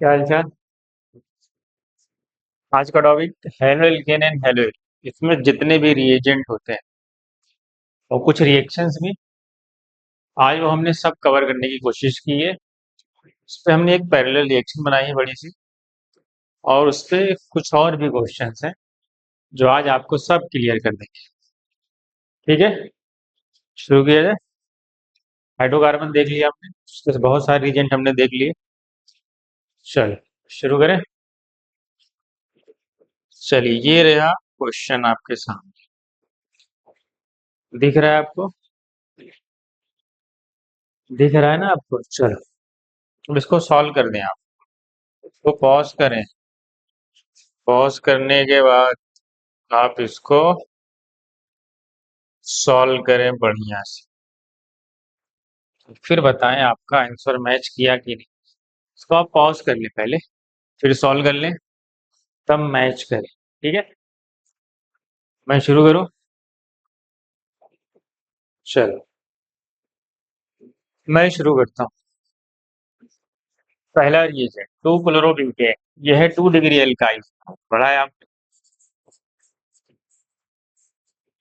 क्या हाल चाल। आज का topic halo alkane and hello. इसमें जितने भी रिएजेंट होते हैं और कुछ रिएक्शंस भी, आज वो हमने सब कवर करने की कोशिश की है। उस पे हमने एक पैरेलल रिएक्शन बनाई है बड़ी सी, और उस पे कुछ और भी क्वेश्चंस हैं जो आज आपको सब क्लियर कर देंगे। ठीक है, शुरू किया जाए। हाइड्रोकार्बन देख लिया आपने, उसके बहुत सारे रिएजेंट हमने देख लिए। चल शुरू करें। चलिए, ये रहा क्वेश्चन आपके सामने, दिख रहा है आपको? दिख रहा है ना आपको? चलो, अब इसको सॉल्व कर दें। आप इसको पॉज करें। पॉज करने के बाद आप इसको सॉल्व करें बढ़िया से, फिर बताएं आपका आंसर मैच किया कि नहीं। इसको आप पॉज कर लें पहले, फिर सॉल्व कर लें, तब मैच करें। ठीक है, मैं शुरू करूं? चलो, मैं शुरू करता हूँ। पहला ये है 2 क्लोरोब्यूटेन। यह है 2 डिग्री एल्काइल। पढ़ा है आपने?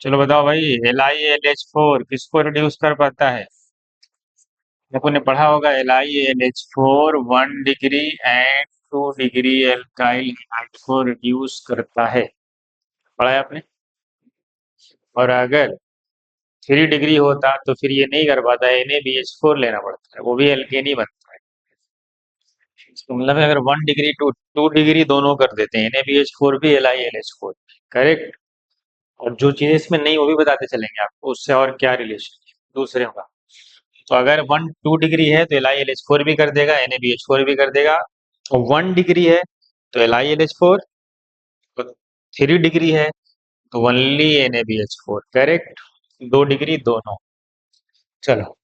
चलो बताओ भाई, LiAlH4 किसको रिड्यूस कर पाता है? आपने पढ़ा होगा LiAlH4 1 degree and 2 degree alkyl hide को रिड्यूस करता है। पढ़ा है आपने? और अगर 3 डिग्री होता तो फिर ये नहीं कर पाता, NaBH4 लेना पड़ता है, वो भी एल्केन ही बनता है। इसका मतलब है अगर 1 डिग्री टू 2 डिग्री दोनों कर देते हैं, NaBH4 भी LiLH4। करेक्ट। और जो चीजें इसमें नहीं वो भी बताते चलेंगे आपको, उससे और क्या रिलेशन है दूसरे का। तो अगर 2 डिग्री है तो LiLH4 भी कर देगा, NaBH4 भी कर देगा। और 1 डिग्री है तो LiLH4, तो 3 डिग्री है तो ओनली NaBH4। करेक्ट, 2 डिग्री दोनों। चलो,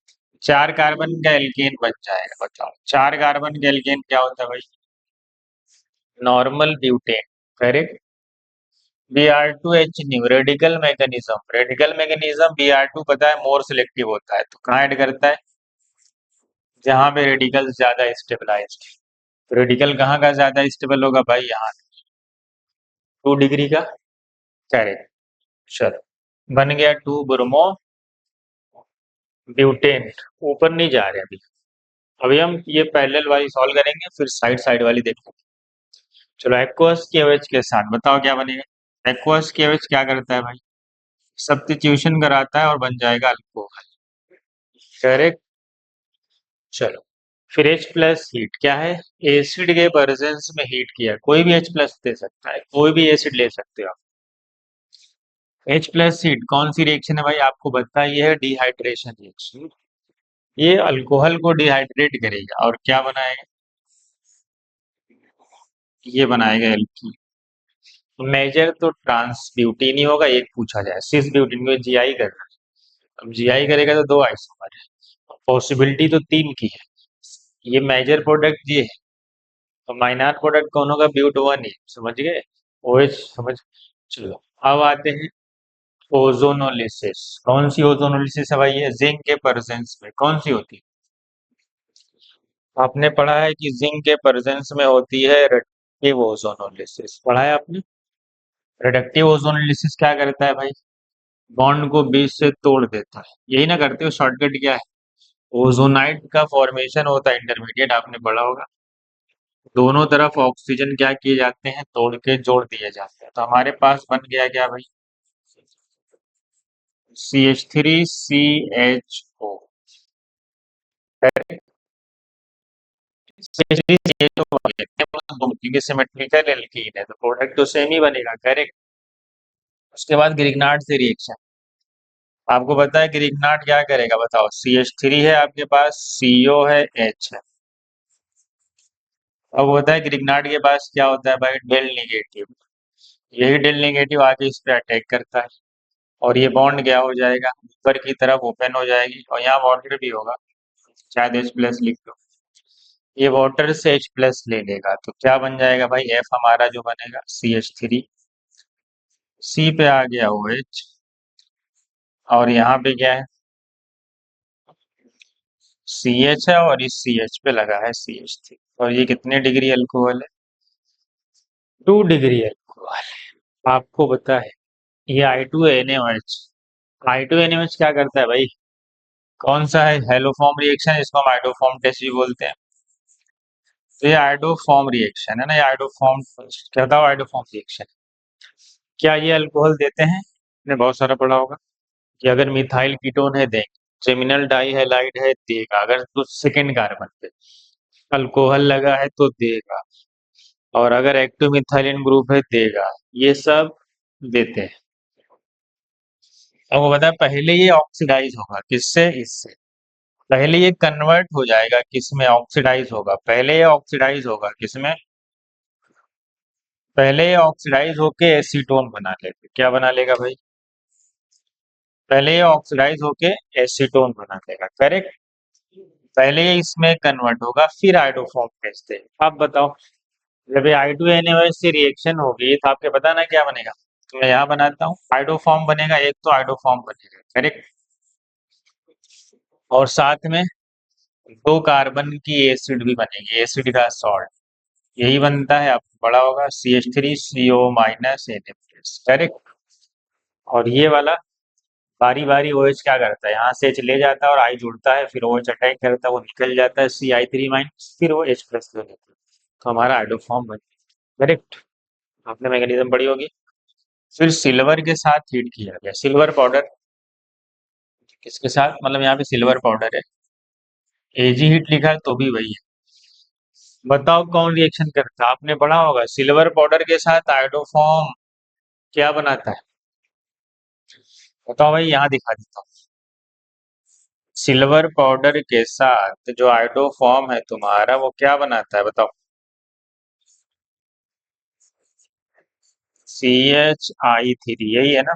4 कार्बन का एल्केन बन जाएगा। बताओ 4 कार्बन का एल्केन क्या होता है भाई? Normal butane. Correct. Br2H new radical mechanism Br2 पता है मोर सिलेक्टिव होता है, तो कहाँ ऐड करता है? जहां पे रेडिकल ज्यादा स्टेबलाइज्ड। रेडिकल कहाँ का ज्यादा स्टेबल होगा भाई? यहाँ 2 डिग्री का। करेक्ट। चलो, बन गया 2 ब्रोमो ब्यूटेन। ऊपर नहीं जा रहे अभी। अभी हम ये पैरेलल वाली सॉल्व करेंगे, फिर साइड साइड वाली देखेंगे। चलो, एक्वस केएच के साथ बताओ क्या बनेगा। एक्वस केएच क्या करता है भाई? सब्स्टिट्यूशन कराता है और बन जाएगा अल्कोहल। करेक्ट। चलो, फिर H प्लस हीट क्या है? एसिड के प्रेजेंस में हीट किया, कोई भी H प्लस दे सकता है, कोई भी एसिड ले सकते हो आप। H प्लस हीट कौन सी रिएक्शन है भाई? आपको बताइए, है डिहाइड्रेशन रिएक्शन। ये अल्कोहल को डिहाइड्रेट करेगा और क्या बनाएगा? ये बनाएगा एल्कीन। मेजर तो ट्रांस ब्यूटीन ही होगा, एक पूछा जाए सिस ब्यूटीन में जीआई कर रहा है। अब जीआई करेगा तो 2 आइसोमर है, पॉसिबिलिटी तो 3 की है। ये मेजर प्रोडक्ट ये है, तो माइनर प्रोडक्ट कौन होगा? ब्यूट वन ही, समझ गए? ओएच समझ। चलो, अब आते हैं ओजोनोलिसिस। कौन सी ओजोनोलिसिस है भाई? ये जिंक के प्रेजेंस में कौन सी होती है? आपने पढ़ा है कि जिंक के प्रेजेंस में होती है रिडक्टिव ओजोनोलिसिस। पढ़ा है आपने? रिडक्टिव ओजोनोलिसिस क्या करता है भाई? बॉन्ड को बीच से तोड़ देता है। यही ना करते हो? शॉर्टकट क्या है? ओजोनाइट का फॉर्मेशन होता है इंटरमीडिएट, आपने पढ़ा होगा। दोनों तरफ ऑक्सीजन क्या किए जाते हैं? तोड़ के जोड़ दिए जाते हैं। तो हमारे पास बन गया क्या भाई? CH3CHO। क्योंकि सिमेट्रिकल एल्कीन है तो प्रोडक्ट तो सेम ही बनेगा। करेक्ट। उसके बाद ग्रिग्नार्ड से रिएक्शन। आपको पता है ग्रिग्नार्ड क्या करेगा? बताओ। CH3 है आपके पास, CO है, H है। अब होता है ग्रिग्नार्ड के पास क्या होता है भाई? Del negative. यही डेल नेगेटिव आके इस पे अटैक करता है, और ये बॉन्ड क्या हो जाएगा? ऊपर की तरफ ओपन हो जाएगी, और यहाँ वाटर भी होगा, शायद H प्लस लिख दो। ये वाटर से H प्लस ले लेगा, तो क्या बन जाएगा भाई? F हमारा जो बनेगा CH3। C पे आ गया OH, और यहाँ पे क्या है? CH है, और इस CH पे लगा है CH3। और ये कितने डिग्री अल्कोहल है? 2 डिग्री अल्कोहल। आपको पता है ये I2NaOH। I2NaOH क्या करता है भाई? कौन सा है हेलोफॉर्म रिएक्शन, इसको हम आइडोफॉर्म टेस्ट भी बोलते हैं। तो ये आइडोफॉर्म रिएक्शन है ना, ये आइडोफॉर्म क्या था? Iodoform reaction. क्या ये अल्कोहल देते हैं? आपने बहुत सारा पढ़ा होगा कि अगर मिथाइल कीटोन है देंगे, जेमिनल डाइहैलाइड है देगा, अगर तो सेकेंड कार्बन पे अल्कोहल लगा है तो देगा, और अगर एक्टिव मिथाइलिन ग्रुप है देगा। ये सब देते हैं। अब वो बताया पहले ये ऑक्सीडाइज होगा किससे? इससे। पहले ये कन्वर्ट हो जाएगा किसमें? ऑक्सीडाइज होगा। पहले ये ऑक्सीडाइज होगा किसमें? पहले ये ऑक्सीडाइज होके एसीटोन बना लेगा। क्या बना लेगा भाई? पहले ये ऑक्सीडाइज होके एसीटोन बना लेगा, करेक्ट। पहले ये इसमें कन्वर्ट होगा फिर आइडोफॉर्म टेस्ट है। अब बताओ, जब ये I2NaOH से रिएक्शन होगी तो आपके पता ना क्या बनेगा? तो मैं यहाँ बनाता हूँ, आइडोफॉर्म बनेगा, एक तो आइडोफॉर्म बनेगा, करेक्ट। और साथ में 2 कार्बन की एसिड भी बनेगी, एसिड का सॉल्ट। यही बनता है, आपको पढ़ा होगा, CH3CO- करेक्ट। और ये वाला बारी बारी OH क्या करता है, यहाँ से H ले जाता है और I जुड़ता है, फिर OH अटैक करता है, वो निकल जाता है Ci3-, फिर वो H+ ले लेता है। तो हमारा आइडोफॉर्म बन, करेक्ट। आपने मैकेनिज्म पढ़ी होगी। फिर सिल्वर के साथ हीट किया गया, सिल्वर पाउडर किसके साथ? मतलब यहाँ पे सिल्वर पाउडर है, Ag हीट लिखा है तो भी वही है। बताओ कौन रिएक्शन करता है? आपने पढ़ा होगा सिल्वर पाउडर के साथ आइडोफॉर्म क्या बनाता है? बताओ भाई, यहाँ दिखा देता हूँ। सिल्वर पाउडर के साथ जो आइडोफॉर्म है तुम्हारा, वो क्या बनाता है बताओ? CH3, यही है ना?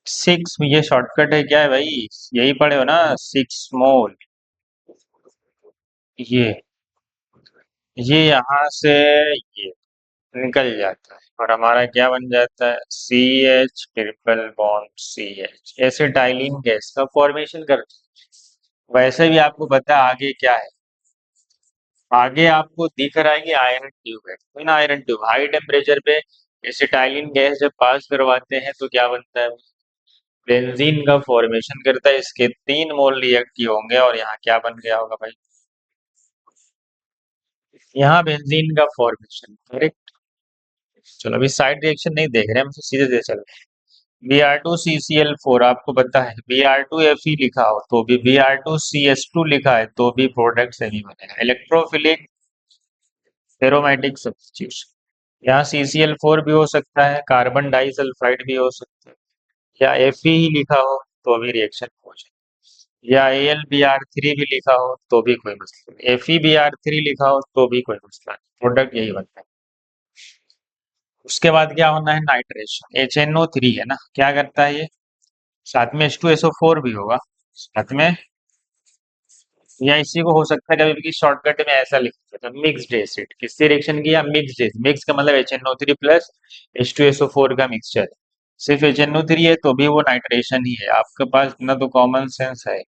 6, ये शॉर्टकट है क्या है भाई? यही पढ़े हो ना, 6 मोल। ये यहाँ से ये निकल जाता है और हमारा क्या बन जाता है? CH ट्रिपल बॉन्ड CH, ऐसे डाइलिन गैस का फॉर्मेशन करते हैं। वैसे भी आपको पता है आगे क्या है? आगे आपको दिख रहा है कि आयरन ट्यूब है, तो ना आयरन ट्यूब हाई टेम्परेचर पे एसिटाइलिन गैस जब पास करवाते हैं तो क्या बनता है? बेंजीन का फॉर्मेशन करता है। इसके 3 मोल रिएक्टिव होंगे और यहाँ क्या बन गया होगा भाई? यहाँ बेंजीन का फॉर्मेशन, करेक्ट। चलो अभी साइड रिएक्शन नहीं देख रहे हैं, हम तो सीधे से चल रहे हैं। Br2CCl4, आपको पता है Br2Fe लिखा हो तो भी, Br2CS2 लिखा है तो भी प्रोडक्ट सेमी बनेगा। Electrophilic aromatic substitution. यहाँ CCl4 भी हो सकता है, कार्बन डाइसल्फाइड भी हो सकता है, या Fe ही लिखा हो तो भी रिएक्शन हो जाए, या AlBr3 भी लिखा हो तो भी कोई मसला नहीं, FeBr3 लिखा हो तो भी कोई मसला नहीं, प्रोडक्ट यही बनता है। उसके बाद क्या होना है? नाइट्रेशन। HNO3 है ना, क्या करता है ये? साथ में H2SO4 भी होगा साथ में, या इसी को हो सकता है कभी भी शॉर्टकट में ऐसा लिख सकते हैं मिक्स्ड एसिड। किससे रिएक्शन किया? Mixed acid. मिक्स का मतलब HNO3 प्लस H2SO4 का मिक्सचर। सिर्फ HNO3 है तो भी वो नाइट्रेशन ही है। आपके पास इतना तो कॉमन सेंस है,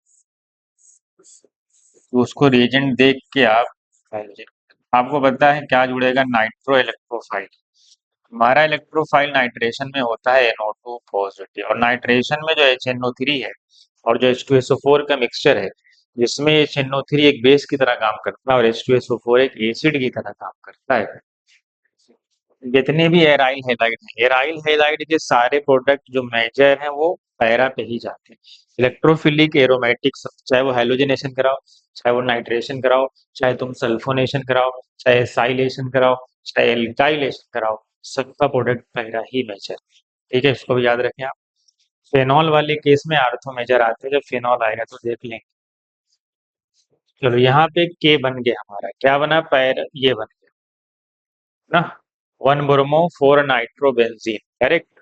तो उसको रिएजेंट देख के आप, आपको पता है क्या जुड़ेगा? Nitro electrophile. हमारा इलेक्ट्रोफाइल नाइट्रेशन में होता है NO2 पॉजिटिव, और नाइट्रेशन में जो HNO3 है और जो H2SO4 का मिक्सचर है, जिसमें HNO3 एक बेस की तरह काम करता है और H2SO4 एक एसिड की तरह काम करता है। जितने भी एराइल हैलाइड हैं, एराइल हैलाइड के सारे प्रोडक्ट जो मेजर हैं वो पैरा पे ही जाते हैं। इलेक्ट्रोफिलिक एरोमेटिक, चाहे वो हेलोजिनेशन कराओ, चाहे वो नाइट्रेशन कराओ, चाहे तुम सल्फोनेशन कराओ, चाहे साइलेशन कराओ, चाहे एल्काइलेशन कराओ, सबका प्रोडक्ट पैरा ही मेजर। ठीक है, इसको भी याद रखें आप। फेनॉल वाले केस में आर्थो मेजर आते हैं, जब फेनॉल आएगा तो देख लेंगे। चलो यहाँ पे के बन गया, हमारा क्या बना? पैर ये बन गया ना, 1 ब्रोमो 4 नाइट्रोबेंजीन, करेक्ट।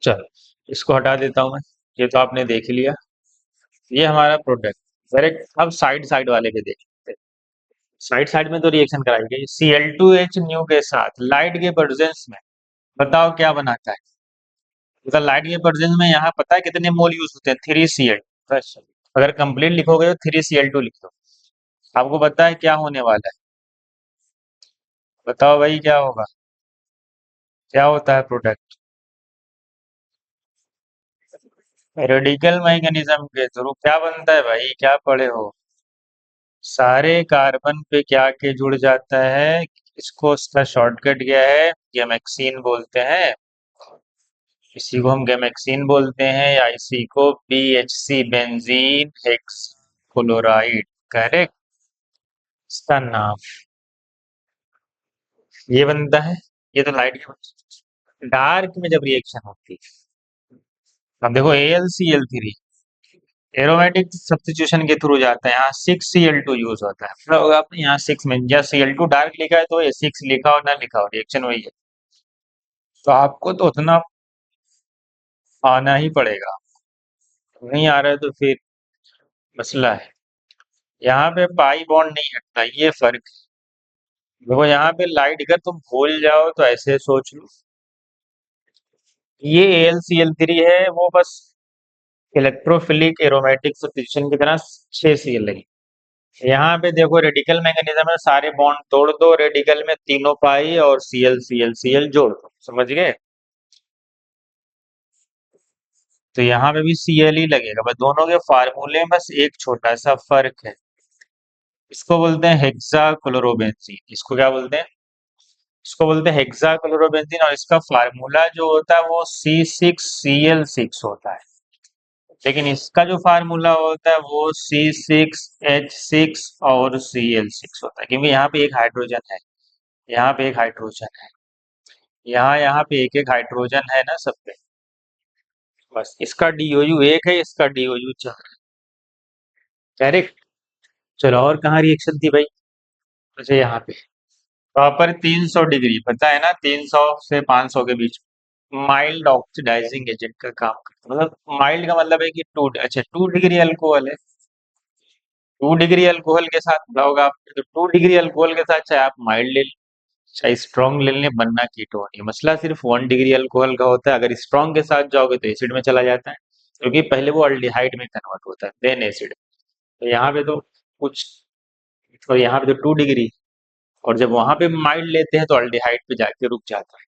चलो इसको हटा देता हूँ मैं, ये तो आपने देख ही लिया। ये हमारा प्रोडक्ट, करेक्ट। अब साइड साइड वाले पे देख लेते हैं। साइड साइड में तो रिएक्शन कराई गई। Cl2H न्यू के साथ लाइट के प्रेजेंस में बताओ क्या बनाता है? मतलब लाइट के प्रेजेंस में यहाँ पता है कितने मोल यूज होते हैं? 3Cl। बस, अगर कंप्लीट लिखोगे तो 3Cl2 लिख दो। आपको पता है क्या होने वाला है? बताओ भाई क्या होगा? क्या होता है प्रोडक्ट? रेडिकल मैकेनिज्म के थ्रू क्या बनता है भाई, क्या पढ़े हो? सारे कार्बन पे क्या के जुड़ जाता है? इसको इसका शॉर्टकट क्या है? गैमेक्सीन बोलते हैं। इसी को हम गैमेक्सीन बोलते हैं, या इसी को BHC benzene hex chloride. Correct. इसका नाम ये बनता है। ये तो लाइट के डार्क में जब रिएक्शन होती है। अब देखो AlCl3 एरोमेटिक सब्स्टिट्यूशन के थ्रू जाता है, यहाँ 6Cl2 यूज होता है। मतलब अगर आपने यहाँ 6 में या Cl2 डार्क लिखा है तो ये 6 लिखा हो ना लिखा हो, रिएक्शन वही है। तो आपको तो उतना आना ही पड़ेगा। नहीं आ रहा है तो फिर मसला है। यहाँ पे पाई बॉन्ड नहीं हटता, ये फर्क है। देखो यहाँ पे लाइट अगर तुम भूल जाओ तो ऐसे सोच लो, ये AlCl3 है, वो बस इलेक्ट्रोफिलिक एरोमेटिक सब्स्टिट्यूशन की तरह 6Cl लगी। यहाँ पे देखो रेडिकल मैकेनिज्म है, सारे बॉन्ड तोड़ दो, रेडिकल में तीनों पाई और Cl जोड़ दो। समझ गए? तो यहाँ पे भी Cl ही लगेगा, बस दोनों के फार्मूले में बस एक छोटा सा फर्क है। इसको बोलते हैं हेक्सा क्लोरोबेंजीन। इसको क्या बोलते हैं? इसको बोलते हैं हेक्सा क्लोरोबेंजीन, और इसका फार्मूला जो होता है वो C6Cl6 होता है। लेकिन इसका जो फार्मूला होता है वो C6H6 और Cl6 होता है, क्योंकि यहाँ पे एक हाइड्रोजन है, यहाँ पे एक हाइड्रोजन है, यहाँ पे एक एक हाइड्रोजन है ना सब पे। बस इसका DOU एक है, इसका DOU चार है। करेक्ट। चलो और कहाँ रिएक्शन थी भाई? अच्छा यहाँ पे प्रॉपर 300 डिग्री, पता है ना, 300 से 500 के बीच माइल्ड ऑक्सीडाइजिंग एजेंट का काम करता है। मतलब माइल्ड का मतलब है कि 2 डिग्री अल्कोहल है। 2 डिग्री अल्कोहल के साथ क्या होगा? आप तो 2 डिग्री अल्कोहल के साथ चाहे आप माइल्ड ले लें, चाहे स्ट्रॉन्ग ले लें, बनना कीटोन है। मसला सिर्फ 1 डिग्री अल्कोहल का होता है। अगर स्ट्रॉन्ग के साथ जाओगे तो एसिड में चला जाता है, क्योंकि पहले वो अल्डिहाइड में कन्वर्ट होता है देन एसिड। तो यहाँ पे तो कुछ, तो यहाँ पे तो 2 डिग्री, और जब वहां पे माइल्ड लेते हैं तो अल्डिहाइड पे जाके रुक जाता है।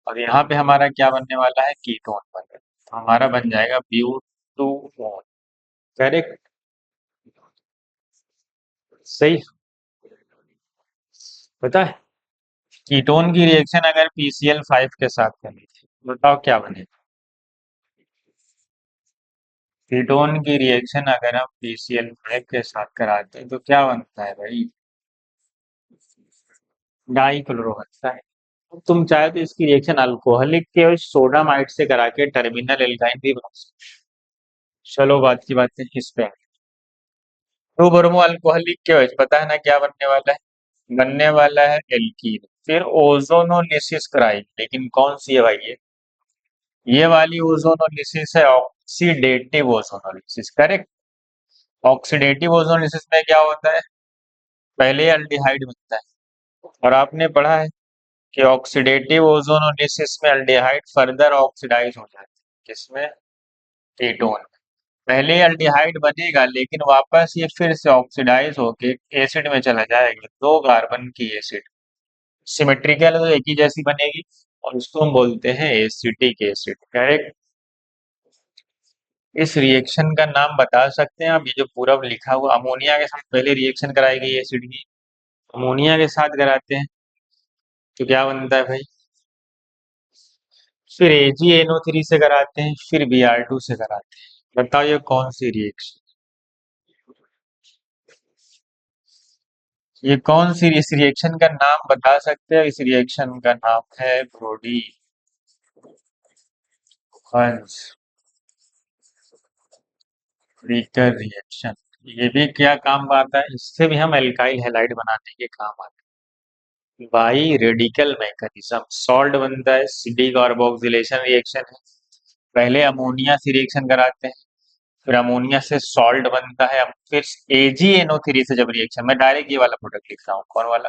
और यहाँ पे हमारा क्या बनने वाला है? कीटोन बन रहा है। तो हमारा बन जाएगा ब्यूटूओन। करेक्ट। सही। पता है कीटोन की रिएक्शन अगर PCl5 के साथ करनी थी, बताओ क्या बनेगा? कीटोन की रिएक्शन अगर हम PCl5 के साथ कराते हैं तो क्या बनता है भाई? डाई क्लोरो बनता है। अब तुम चाहे तो इसकी रिएक्शन अल्कोहलिक के और सोडामाइड से करा के टर्मिनल एल्काइन भी बना सकते हो। चलो बात की बात है इस पे। तो ब्रोमो अल्कोहलिक के वजह पता है ना क्या बनने वाला है? बनने वाला है एल्कीन। फिर ओजोनोलिसिस कराएंगे, लेकिन कौन सी है भाई? ये वाली ओजोनोलिसिस है oxidative ozonolysis. Correct. Oxidative ozonolysis में क्या होता है? पहले अल्डिहाइड बनता है, और आपने पढ़ा है कि ऑक्सीडेटिव ओजोनोलिसिस में अल्डिहाइड फर्दर ऑक्सीडाइज हो जाती है। किसमें? कीटोन। पहले अल्डिहाइड बनेगा, लेकिन वापस ये फिर से ऑक्सीडाइज होके एसिड में चला जाएगा, दो कार्बन की एसिड। सिमेट्रिकल तो एक ही जैसी बनेगी, और उसको हम बोलते हैं एसिटिक एसिड। करेक्ट। इस रिएक्शन का नाम बता सकते हैं आप? ये जो पूरा लिखा हुआ, अमोनिया के साथ पहले रिएक्शन कराई गई एसिड की, अमोनिया के साथ कराते हैं तो क्या बनता है भाई? फिर AgNO3 से कराते हैं, फिर Br2 से कराते हैं। बताओ ये कौन सी रिएक्शन? ये कौन सी, इस रिएक्शन का नाम बता सकते हैं? इस रिएक्शन का नाम है ब्रोडी हंस ब्रेकर रिएक्शन। ये भी क्या काम आता है? इससे भी हम एल्काइल हैलाइड बनाने के काम आते हैं। बाई रेडिकल मैकेनिज्म सॉल्ट बनता है, CD कार्बोक्सिलेशन रिएक्शन है। पहले अमोनिया से रिएक्शन कराते हैं, फिर अमोनिया से सॉल्ट बनता है, फिर AgNO3 से जब रिएक्शन, मैं डायरेक्ट ये वाला प्रोडक्ट लिख रहा हूँ, कौन वाला?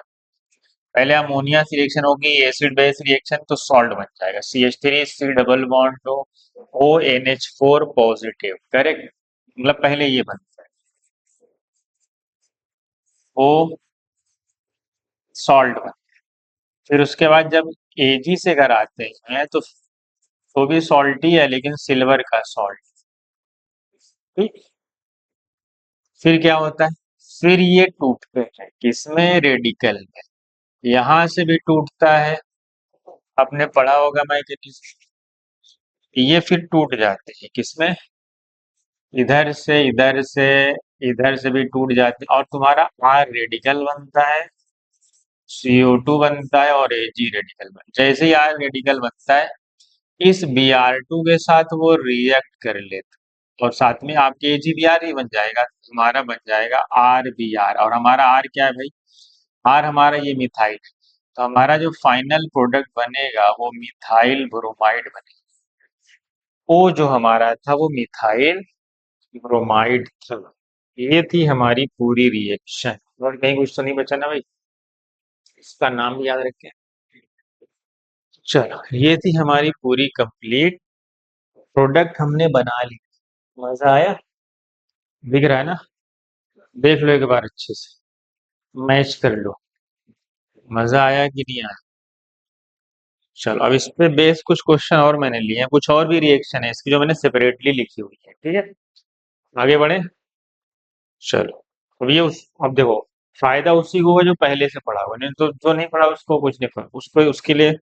पहले अमोनिया से रिएक्शन होगी, एसिड बेस रिएक्शन, तो सॉल्ट बन जाएगा CH3 C double bond to ONH4 positive. Correct. मतलब पहले ये बनता है। वो सॉल्ट बन। फिर उसके बाद जब एजी से घर आते हैं तो भी सॉल्ट ही है, लेकिन सिल्वर का सॉल्ट। ठीक। फिर क्या होता है? फिर ये टूटते हैं किसमें? रेडिकल में। यहाँ से भी टूटता है, आपने पढ़ा होगा मैग्नीशियम। ये फिर टूट जाते हैं किसमें? इधर से, इधर से, इधर से भी टूट जाते हैं, और तुम्हारा आर रेडिकल बनता है, CO2 बनता है, और Ag रेडिकल बनता है। जैसे ही आर रेडिकल बनता है, इस Br2 के साथ वो रिएक्ट कर लेता है, और साथ में आपके AgBr ही बन जाएगा, हमारा बन जाएगा RBr। और हमारा आर क्या है भाई? आर हमारा ये मिथाइल है। तो हमारा जो फाइनल प्रोडक्ट बनेगा वो मिथाइल ब्रोमाइड बनेगा। ओ जो हमारा था वो मिथाइल ब्रोमाइड था। ये थी हमारी पूरी रिएक्शन। और कहीं कुछ तो नहीं बचा ना भाई? इसका नाम भी याद रखें। चलो, ये थी हमारी पूरी कंप्लीट प्रोडक्ट, हमने बना ली। मजा आया? दिख रहा है ना? देख लो एक बार अच्छे से, मैच कर लो। मजा आया कि नहीं आया? चलो, अब इस पे बेस कुछ क्वेश्चन और मैंने लिए हैं, कुछ और भी रिएक्शन है इसकी जो मैंने सेपरेटली लिखी हुई है। ठीक है, आगे बढ़े। चलो, अब देखो, फायदा उसी को होगा जो पहले से पढ़ा हुआ, नहीं तो जो नहीं पढ़ा उसको कुछ नहीं पढ़ा, उसको उसके लिए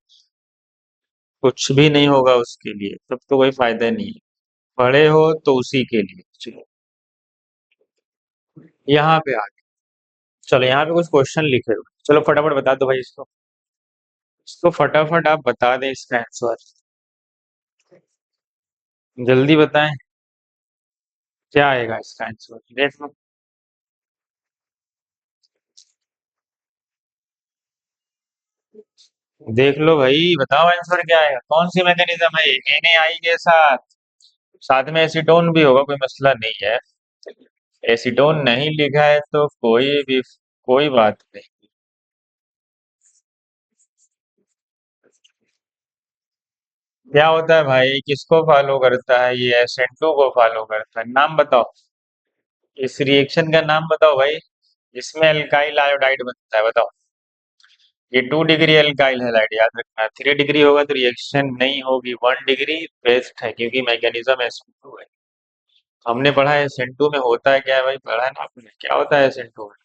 कुछ भी नहीं होगा, उसके लिए तब तो कोई फायदा नहीं है। पढ़े हो तो उसी के लिए। चलो, यहाँ पे आ गए। चलो, यहाँ पे कुछ क्वेश्चन लिखे हुए, चलो फटाफट बता दो भाई इसको। इसको फटाफट आप बता दें इसका आंसर, जल्दी बताएं। क्या आएगा इसका आंसर? देख लो, देख लो भाई, बताओ आंसर क्या आएगा, कौन सी मैकेनिज्म है ये? NaI के साथ, साथ में एसीटोन भी होगा, कोई मसला नहीं है। एसीटोन नहीं लिखा है तो कोई बात नहीं। क्या होता है भाई, किसको फॉलो करता है ये? SN2 को फॉलो करता है। नाम बताओ, इस रिएक्शन का नाम बताओ भाई, इसमें एल्काइल आयोडाइड बनता है, बताओ। ये 2 डिग्री एल्काइल हैलाइड, याद रखना। 3 डिग्री होगा तो रिएक्शन नहीं होगी, 1 डिग्री बेस्ट है, क्योंकि मैकेनिज्म SN2 है। हमने पढ़ा है SN2 में होता है क्या है भाई, पढ़ा है ना आपने? क्या होता है SN2 में?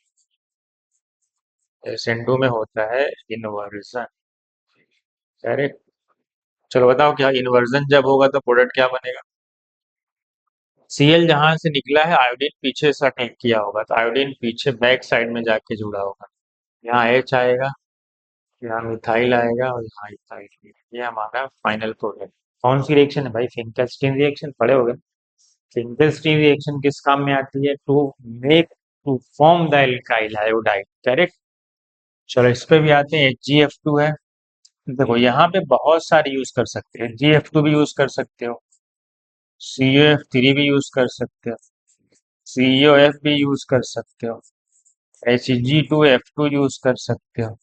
SN2 में होता है इन्वर्जन। करेक्ट। चलो बताओ, क्या इन्वर्जन जब होगा तो प्रोडक्ट क्या बनेगा? Cl जहां से निकला है, आयोडीन पीछे से अटैक किया होगा, तो आयोडीन पीछे बैक साइड में जाके जुड़ा होगा। यहाँ H आएगा, यहाँ मिथाइल आएगा, और यहाँ इथाइल। ये हमारा फाइनल प्रोडक्ट। कौन सी रिएक्शन है भाई? फिंकलस्टीन रिएक्शन, पढ़े होगे। फिंकलस्टीन रिएक्शन किस काम में आती है? To form the alkyl iodide. Correct. चलो, इस पे भी आते हैं। HgF2 है। देखो, यहाँ पे बहुत सारे यूज कर सकते हैं, GF2 भी यूज कर सकते हो, COF3 भी यूज कर सकते हो, COF भी यूज कर सकते हो, Hg2F2 यूज कर सकते हो,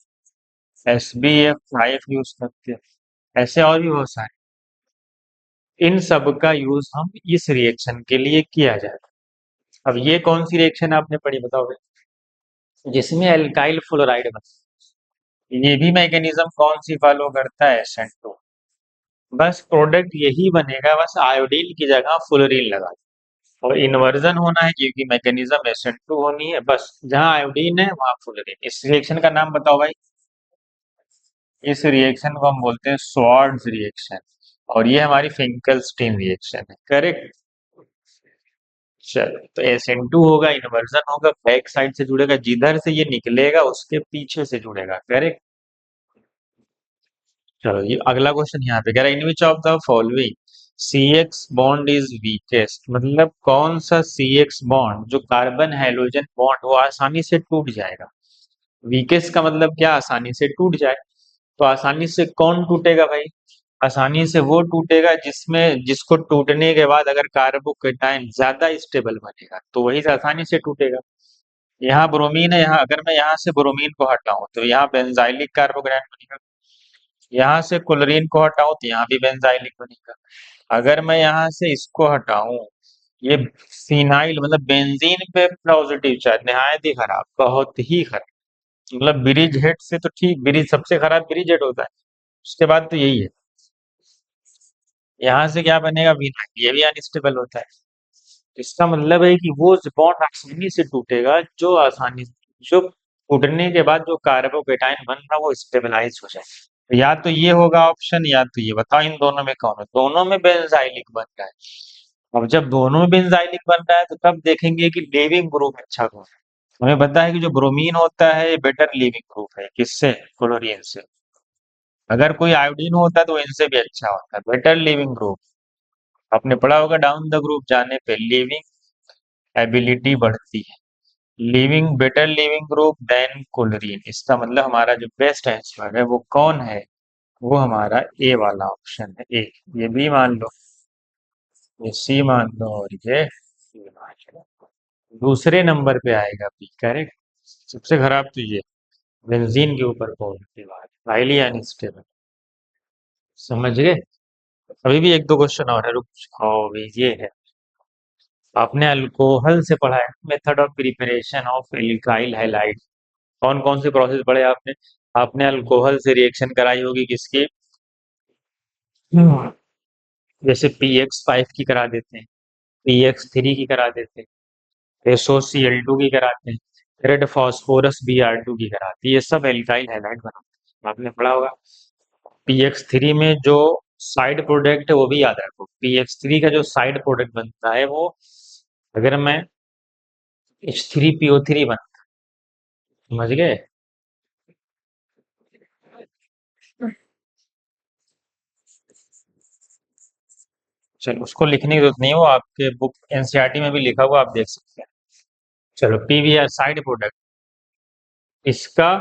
SbF5 यूज करते हो, ऐसे और भी बहुत सारे। इन सब का यूज हम इस रिएक्शन के लिए किया जाएगा। अब ये कौन सी रिएक्शन आपने पढ़ी, बताओ भाई? जिसमें एल्काइल फ्लोराइड बनता है। ये भी मैकेनिज्म कौन सी फॉलो करता है? SN2। बस प्रोडक्ट यही बनेगा, बस आयोडीन की जगह फ्लोरीन लगा दो। और इन्वर्जन होना है क्योंकि मैकेनिज्म SN2 होनी है, बस जहाँ आयोडीन है वहां फ्लोरीन। इस रिएक्शन का नाम बताओ भाई। इस रिएक्शन को हम बोलते हैं स्वार्ट्ज रिएक्शन, और ये हमारी फिंकलस्टीन रिएक्शन है। करेक्ट। चलो, तो SN2 होगा, इन्वर्जन होगा, बैक साइड से जुड़ेगा, जिधर से ये निकलेगा उसके पीछे से जुड़ेगा। करेक्ट। चलो, ये अगला क्वेश्चन यहाँ पे कह रहा है, in which of the following CX bond is weakest. मतलब कौन सा CX बॉन्ड जो कार्बन हाइड्रोजन बॉन्ड वो आसानी से टूट जाएगा। वीकेस्ट का मतलब क्या? आसानी से टूट जाए। तो आसानी से कौन टूटेगा भाई? आसानी से वो टूटेगा जिसको टूटने के बाद अगर कार्बोकेटाइन ज्यादा स्टेबल बनेगा तो वही से आसानी से टूटेगा। यहाँ ब्रोमीन है, यहाँ अगर मैं यहाँ से ब्रोमीन को हटाऊं तो यहाँ बेंजाइलिक कार्बोकेटाइन बनेगा। यहाँ से क्लोरीन को हटाऊं तो यहाँ भी बेंजाइलिक बनेगा। अगर मैं यहाँ से इसको हटाऊं, ये फिनाइल मतलब बेंजीन पे पॉजिटिव चार्ज, नहायत ही खराब, बहुत ही खराब। मतलब ब्रिज हेड से तो ठीक, ब्रिज सबसे खराब ब्रिज हेड होता है, उसके बाद तो यही है। यहाँ से क्या बनेगा, विनाइल, ये भी अनस्टेबल होता है। इसका मतलब है कि वो बॉन्ड आसानी से टूटेगा जो आसानी, जो टूटने के बाद जो कार्बोकेटाइन बन रहा वो स्टेबलाइज हो जाए। तो या तो ये होगा ऑप्शन, या तो ये। बताओ इन दोनों में कौन है? दोनों में बेंजाइलिक बन रहा है। अब जब दोनों में बेंजाइलिक बन रहा है तो तब देखेंगे कि लीविंग ग्रुप अच्छा कौन है। हमें पता है कि जो ब्रोमीन होता है ये बेटर लीविंग ग्रुप है, किससे? क्लोरीन से। अगर कोई आयोडीन होता है तो इनसे भी अच्छा होता है, बेटर लीविंग ग्रुप। आपने पढ़ा होगा डाउन द ग्रुप जाने पे लिविंग एबिलिटी बढ़ती है। Leaving better leaving group than chlorine, इसका मतलब हमारा जो बेस्ट आंसर है वो कौन है? वो हमारा ए वाला ऑप्शन है, ए। ये बी मान लो, ये सी मान लो, और ये सी मान लो। दूसरे नंबर पे आएगा बी, करेक्ट। सबसे खराब तो ये बेंजीन के ऊपर पॉजिटिव आ हाईली अनस्टेबल। समझ गए? अभी भी एक दो क्वेश्चन और है, रुक जाओ। अभी ये है, आपने अल्कोहल से पढ़ा है, method of preparation of alkyl halide. कौन कौन सी प्रोसेस पढ़े आपने? आपने अल्कोहल से रिएक्शन कराई होगी किसकी? हम्म, जैसे PX5 की करा देते हैं, PX3 की करा देते हैं, SOCl2 की कराते हैं, रेड फास्फोरस Br2 की कराते हैं। ये सब एल्काइल हैलाइड बनाते हैं, आपने पढ़ा होगा। PX3 में जो साइड प्रोडक्ट है वो भी याद रखो। PX3 का जो साइड प्रोडक्ट बनता है वो, अगर मैं H3PO3 बन, समझ गए? चलो उसको लिखने की जरूरत नहीं है, वो आपके बुक एनसीईआरटी में भी लिखा हुआ, आप देख सकते हैं। चलो PBr साइड प्रोडक्ट, इसका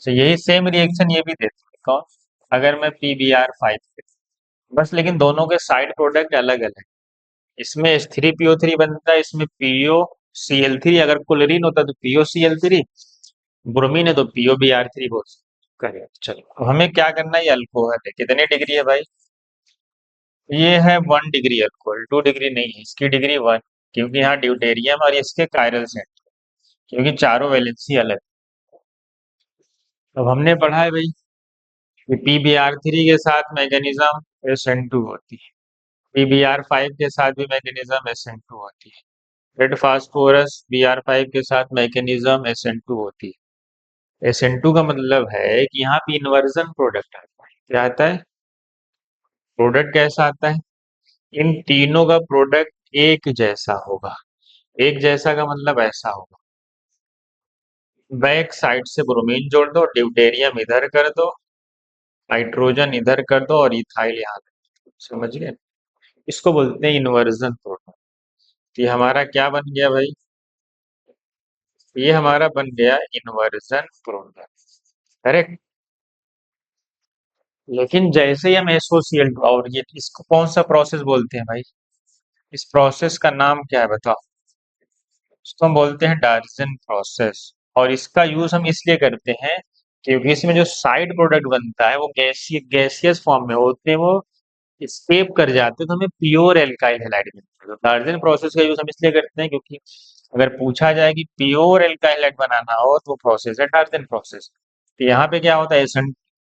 तो यही सेम रिएक्शन ये भी देते हैं। कौन? अगर मैं PBr5, बस लेकिन दोनों के साइड प्रोडक्ट अलग अलग। इसमें H3PO3 बनता है, इसमें POCl3। अगर क्लोरीन होता तो POCl3, ब्रोमीन है तो POBr3 बोल करें। चलो अब हमें क्या करना है, ये अल्कोहल है, कितने डिग्री है भाई? ये है 1 डिग्री अल्कोहल, 2 डिग्री नहीं है, इसकी डिग्री 1। क्योंकि यहाँ ड्यूटेरियम और इसके कायरल सेंटर, क्योंकि चारों वैलेंसी अलग। अब हमने पढ़ा है भाई कि PBr3 के साथ मैग्नीशियम SN2 होती है, PBr5 के साथ भी मैग्नीशियम SN2 होती है, रेड फास्फोरस Br5 के साथ मैग्नीशियम SN2 होती है। SN2 का मतलब है कि यहाँ पे इन्वर्जन प्रोडक्ट आता है। क्या आता है? प्रोडक्ट कैसा आता है? इन तीनों का प्रोडक्ट एक जैसा होगा। एक जैसा का मतलब ऐसा होगा, बैक साइड से ब्रोमीन जोड़ दो, ड्यूटेरियम इधर कर दो, हाइड्रोजन इधर कर दो, और इथाइल यहाँ कर दो। समझ गए? इसको बोलते हैं इन्वर्जन प्रोडक्ट। ये हमारा क्या बन गया भाई? ये हमारा बन गया इन्वर्जन प्रोडक्ट, करेक्ट। लेकिन जैसे ही हम एसोसिएट, और ये इसको कौन सा प्रोसेस बोलते हैं भाई? इस प्रोसेस का नाम क्या है बताओ? इसको हम बोलते हैं डार्जन प्रोसेस। और इसका यूज हम इसलिए करते हैं क्योंकि इसमें जो साइड प्रोडक्ट बनता है वो गैसियस फॉर्म में होते हैं, वो स्केप कर जाते हैं, तो हमें प्योर एल्काइल हैलाइड मिलता है। तो डार्जन प्रोसेस का यूज हम इसलिए करते हैं क्योंकि अगर पूछा जाए कि प्योर एल्काइल हैलाइड बनाना हो तो प्रोसेस है डार्जन प्रोसेस। तो यहाँ पे क्या होता है,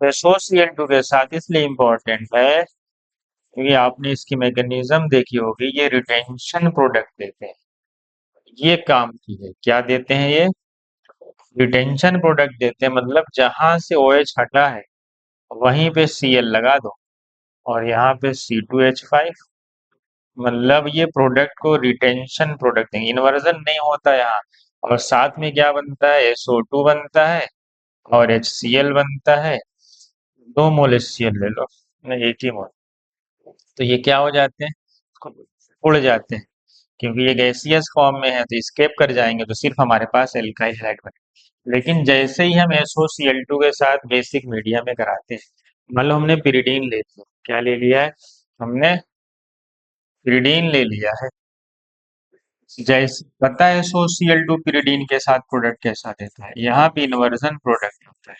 एसोसिएट के साथ इसलिए इम्पोर्टेंट है क्योंकि आपने इसकी मैकेनिज्म देखी होगी, ये रिटेंशन प्रोडक्ट देते हैं। ये काम की है, क्या देते हैं ये? रिटेंशन प्रोडक्ट देते हैं, मतलब जहां से OH हटा है वहीं पे Cl लगा दो, और यहाँ पे C2H5। मतलब ये प्रोडक्ट को रिटेंशन प्रोडक्ट देंगे, इन्वर्जन नहीं होता यहाँ। और साथ में क्या बनता है, SO2 बनता है और HCl बनता है। 2 मोल HCl ले लो, नहीं एक ही मोल। तो ये क्या हो जाते हैं, उड़ जाते हैं। क्योंकि ये गैसियस फॉर्म में है तो स्केप कर जाएंगे, तो सिर्फ हमारे पास एल्काइल हैलाइड बने। लेकिन जैसे ही हम SOCl2 के साथ बेसिक मीडिया में कराते हैं, मान लो हमने पिरिडीन ले लिया, क्या ले लिया है हमने? पिरिडीन ले लिया है। जैसे पता है SOCl2 पिरिडीन के साथ प्रोडक्ट कैसा देता है, यहाँ पे इन्वर्जन प्रोडक्ट होता है।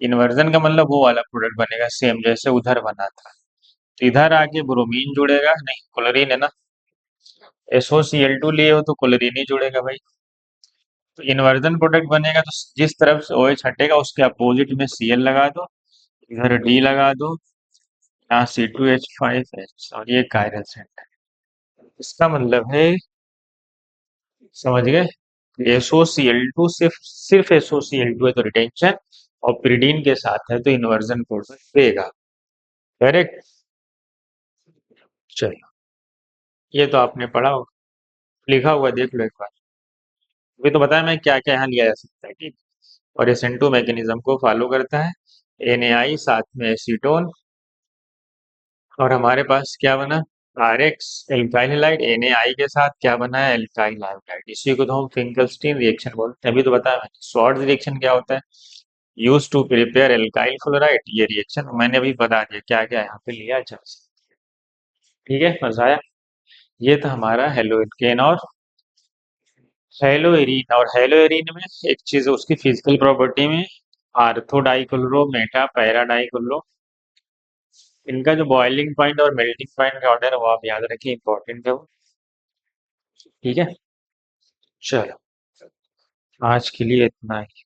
इन्वर्जन का मतलब वो वाला प्रोडक्ट बनेगा सेम जैसे उधर बना था। तो इधर आके ब्रोमीन जुड़ेगा, नहीं क्लोरीन है ना, SOCl2 लिए हो तो क्लोरीन ही जुड़ेगा भाई। तो इन्वर्जन प्रोडक्ट बनेगा तो जिस तरफ से OH हटेगा उसके अपोजिट में Cl लगा दो, इधर D लगा दो, यहाँ C2H5H और ये कायरल सेंटर। इसका मतलब है, समझ गए, SOCl2 सिर्फ सिर्फ SOCl2 है तो रिटेंशन, और पिरीडीन के साथ है तो इन्वर्जन प्रोडक्ट देगा। करेक्ट। चलो, ये तो आपने पढ़ा होगा, लिखा हुआ है, देख लो एक बार। अभी तो बताया मैं क्या क्या यहाँ लिया जा सकता है, ठीक। और ये सेंटो मैकेनिज्म को फॉलो करता है। NaI साथ में एसीटोन, और हमारे पास क्या बना, RX एल्काइल हैलाइड, NaI के साथ क्या बना है, एल्काइल हाइड्राइड। इसी को तो हम फिंकलस्टीन रिएक्शन बोलते हैं। अभी तो बताया मैंने शॉर्ट रिएक्शन क्या होता है, use to prepare alkyl chloride, ये रिएक्शन मैंने अभी बता दिया क्या क्या यहाँ पे लिया है। ठीक है, मजा आया। ये था हमारा हेलोकेन और हेलोइरीन। और हेलोइरीन में एक चीज है उसकी फिजिकल प्रॉपर्टी में, ortho dichloro Meta para dichloro, इनका जो बॉइलिंग पॉइंट और मेल्टिंग पॉइंट का ऑर्डर है वो आप याद रखिए, इंपॉर्टेंट है वो। ठीक है, चलो आज के लिए इतना ही।